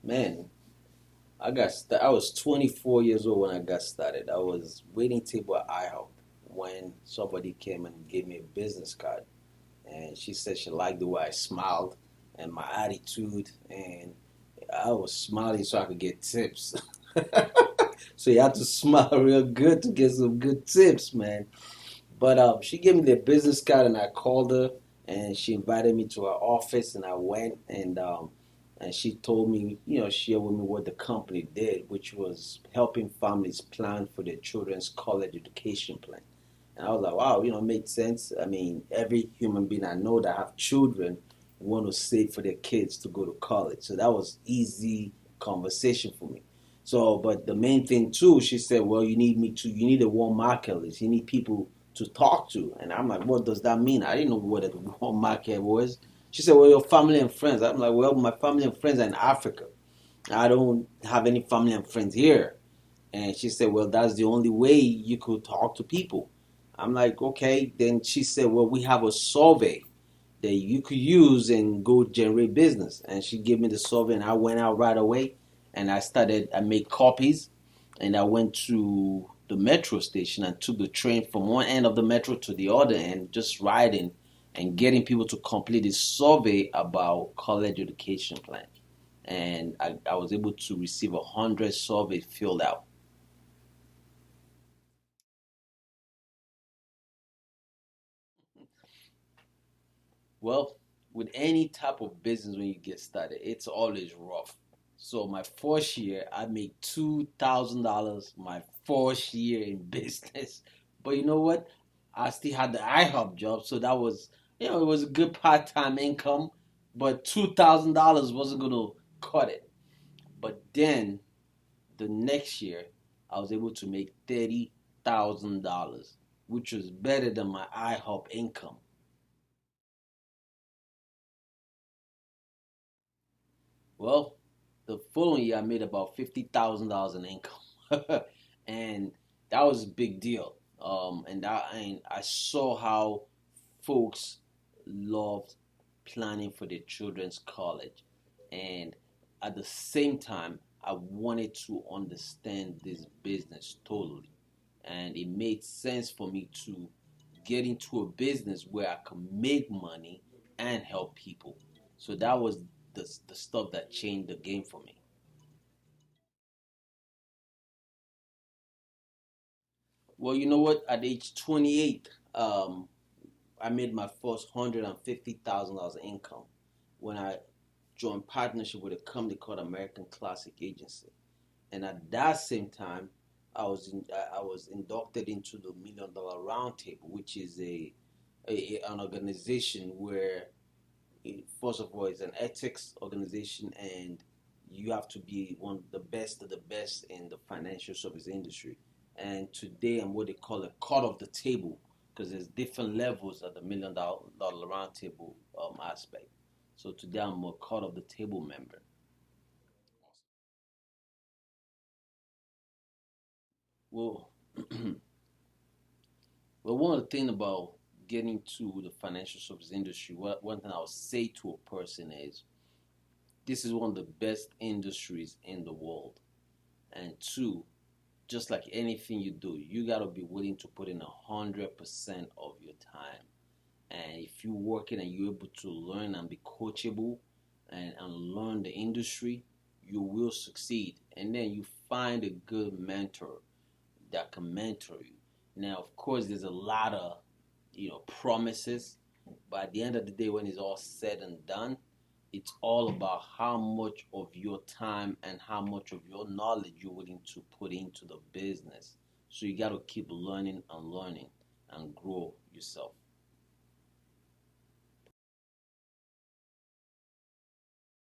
Man, I was 24 years old when I got started. I was waiting table at IHOP when somebody came and gave me a business card, and she said she liked the way I smiled and my attitude, and I was smiling so I could get tips. So you have to smile real good to get some good tips, man. But she gave me the business card, and I called her, and she invited me to her office, and I went, and she told me, share with me what the company did, which was helping families plan for their children's college education plan. And I was like, wow, it made sense. I mean, every human being I know that have children want to save for their kids to go to college. So that was easy conversation for me. So, but the main thing too, she said, well, you need a warm market list. You need people to talk to. And I'm like, what does that mean? I didn't know what a warm market was. She said, well, your family and friends. I'm like, well, my family and friends are in Africa. I don't have any family and friends here. And she said, well, that's the only way you could talk to people. I'm like, okay. Then she said, well, we have a survey that you could use and go generate business. And she gave me the survey, and I went out right away, and I made copies, and I went to the metro station and took the train from one end of the metro to the other and just riding and getting people to complete a survey about college education plan. And I was able to receive 100 surveys filled out. Well, with any type of business when you get started, it's always rough. So my first year, I made $2,000 my first year in business. But you know what? I still had the IHOP job, so that was, it was a good part-time income. But $2,000 wasn't gonna cut it. But then the next year, I was able to make $30,000, which was better than my IHOP income. Well, the following year I made about $50,000 in income, and that was a big deal. And I saw how folks loved planning for their children's college, and at the same time, I wanted to understand this business totally, and it made sense for me to get into a business where I could make money and help people. So that was the stuff that changed the game for me. Well, you know what? At age 28, I made my first $150,000 income when I joined partnership with a company called American Classic Agency. And at that same time, I was inducted into the $1 Million Roundtable, which is an organization where first of all, it's an ethics organization, and you have to be one of the best in the financial service industry. And today, I'm what they call a cut of the table, because there's different levels at the $1 Million Roundtable aspect. So today, I'm a cut of the table member. Well, well, one of the things about getting to the financial service industry, one thing I would say to a person is this is one of the best industries in the world. And two, just like anything you do, you got to be willing to put in 100% of your time. And if you work it and you're able to learn and be coachable and learn the industry, you will succeed. And then you find a good mentor that can mentor you. Now, of course, there's a lot of promises, but at the end of the day, when it's all said and done, it's all about how much of your time and how much of your knowledge you're willing to put into the business. So you got to keep learning and learning and grow yourself.